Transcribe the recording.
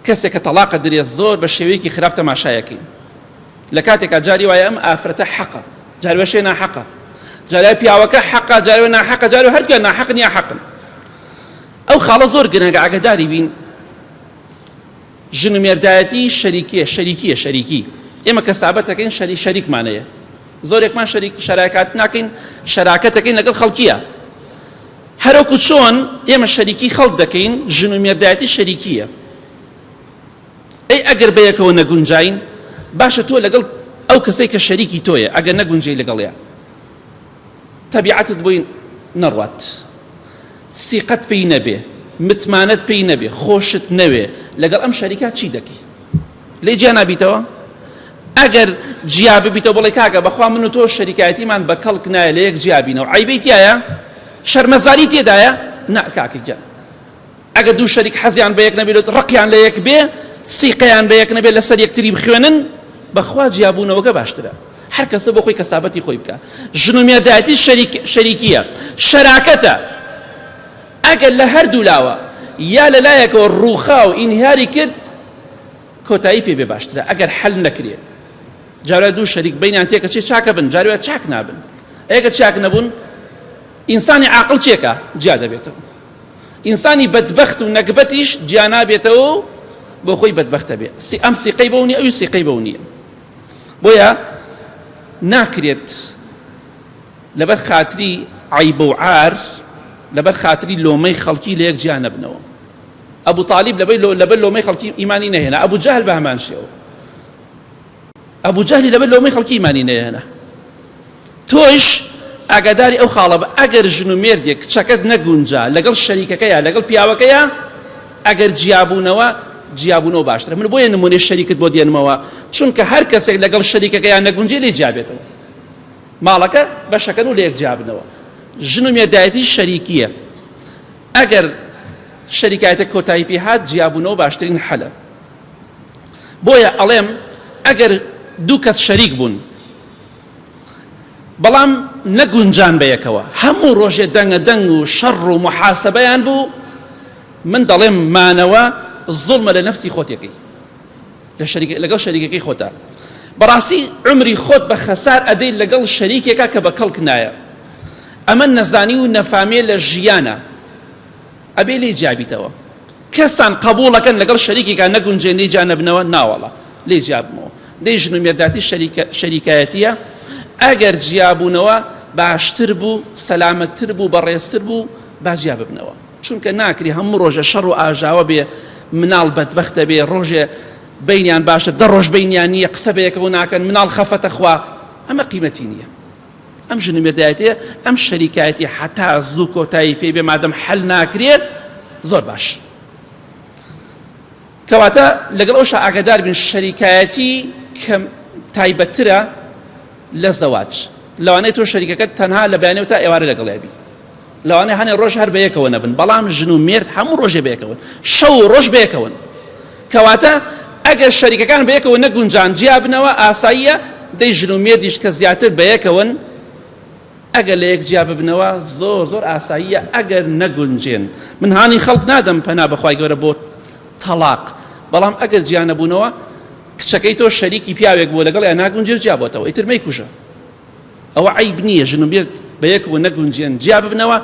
کەسێک کە تەلاقە درێت زۆر بە شێوەیەکی خراپ تەماشایەکەین لە کاتێکا جاری وایە ئەم ئافرەتە حەقە جاروێشێ ناحەقە جارای پیاوەکە حەقە جارێ ناحەقە جارێ هەردووە ناحەق نیە حەقن ئەو خاڵە زۆر گرنگە ئاگاداری بین ژن و مێردایەتی شەریکی ئێمە کە سابەت دەکەین شەریکمانەیە زۆرێکمان شەراکات ناکەین شەراکەتەکەین لەگەڵ خەڵکیە هەروەکو چۆن ئێمە شەریکی خەڵک دەکەین ژن و مێردایەتی شەریکیە ئەی ئەگەر بەیەکەوە نەگونجاین باشە تۆ لەگەڵ ئەو کەسەی کە شەریکی تۆیە ئەگەر نەگونجەی لەگەڵیە تەبیعەتت بۆی نەڕوات سیقەت پێی نەبێ متمانەت پێی نەبێ خۆشت نەوێ لەگەڵ ئەم شەریکا چی دەکەی لێ جیا نابیتەوە ئەگەر جیا ببیتەوە بڵێ کاکە بەخوا من و تۆ شەریکایەتیمان بە کەڵک نایە لە یەک جیا بینەوە عیبەی تایە شەرمەزاری تێدایە نا کاکە گیان ئەگەر دوو شەریک حەزیان بە یەک نەبێت ڕقیان لە یەک بێ سیقەیان بە یەک نەبێت لەسەر یەکتری بخوێنن بەخوا جیابوونەوەکە باشترە هەر کەسە بۆ خۆی کەسابەتی خۆی بکە ژن و مێردایەتی شەریکیە شەراکەتە ئەگەر لە هەردوو لاوە یا لەلایەکەوە ڕووخا و ئینهیاری کرد کۆتایی پێ بێ باشترە ئەگەر حەل نەکرێ جارە دوو شەریک بینیان تێکە چێ چاکە بن جارە چاک نابن ئەگەر چاک نەبوون ئینسانی عاقڵ چێکە جیا دەبێتەوە ئینسانی بەدبەخت و نەکبەتیش جیا نابێتەوە بۆ خۆی بەدبەختە بێ ئەم سیقەی بەو نیە ئەوی سیقەی بەو نییە بۆیە ناکرێت لەبەر خاتری عیب و عار لەبەر خاتری لۆمەی خەڵکی لە یەک جیا نەبنەوە ئەبوو تالیب لەبەر لۆمەی خەڵکی ئیمانی نەهێنا ئەبوو جەهل بە هەمان شێوە ئەبوو جەهلی لەبەر لۆمەی خەڵکی ئیمانی نەهێنا تۆش ئاگاداری ئەو خاڵە بە ئەگەر ژن و مێردێک کچەکەت نەگونجا لەگەڵ شەریکەکەیە لەگەڵ پیاوەکەیە ئەگەر جیابوونەوە باشترە من بۆیە نمونەی شەریکت بۆ دێنمەوە چونکە هەر کەسێک لەگەڵ شەریکەکەیان نەگونجێ لێ جیابێتەوە ماڵەکە بەشەکەن و لە یەک جیابنەوە ژن و مێردایەتی شەریکیە ئەگەر شەریکایەتە کۆتایی پێ هات جیابوونەوە باشترین حەلە بۆیە ئەڵێم ئەگەر دوو کەس شەریک بوون بەڵام نەگونجان بەیەکەوە هەموو ڕۆژێ دەنگ و شەڕ و محاسەبەیان بوو من دەڵێم مانەوە زوڵمە لە نەفسی خۆتێکی لەگەڵ شەریکەکەی خۆتە بەڕاستی عمری خۆت بە خەسار ئەدەیت لەگەڵ شەریکێکە کە بە کەڵک نایە ئەمە نەزانی و نەفامێ لە ژیانە ئەبێ لێ جیابیتەوە کەسان قبوڵەکەن لەگەڵ شەریکێکە نەگونجێن لێ جیا نەبنەوە ناوەڵە لێ جیابمەوە دەی ژن و مێردایەتی شەریکایەتیە ئەگەر جیابوونەوە باشتر بوو سەلامەتتر بوو بەڕێزتر بوو با جیا ببنەوە چونکە ناکری هەموو ڕۆژە شەڕ و ئاژاوە بێ مناڵ بەدبەختە بێ ڕۆژێ بینیان باشە دە ڕۆژ بینیان نییە قسە بەیەکەوە ناکەن مناڵ خەفەتە خوا ئەمە قیمەتی نییە ئەم ژن و مێردایەتیە ئەم شەریکایەتی حتا زوو کۆتایی پێی بێ مادەم حەل ناکرێت زۆر باش کەواتە لەگەڵ ئەوشە ئاگادار بین شەریکایەتی کە تایبەتترە لە زەواج لەوانەیە تۆ شەریکەکەت تەنها لە بەیانێ و تا ئێوارە لەگەڵێبی لەوانەیە هەنێ ڕۆژ هەر بەیەکەوە نەبن بەڵام ژن و مێرد هەموو ڕۆژێ بەیەکەون شەو و ڕۆژ بەیەکەون کەواتە ئەگەر شەریکەکان بەیەکەوە نەگونجان جیابنەوە ئاساییە دەی ژن و مێردیش کە زیاتر بەیەکەون ئەگەر لە یەک جیا ببنەوە زۆر ئاساییە ئەگەر نەگونجێن من هانی خەڵک نادەم پەنا بەخوای گەورە بۆ تەلاق بەڵام ئەگەر جیا نەبوونەوە کچەکەی تۆ شەریکی پیاوێک بۆ لەگەڵ یا ناگونجێ جیابەتەوە ئیتر مەیکوژە ئەوە عیب نییە ژن و مێرد بەیەکەوە نەگونجێن جیا ببنەوە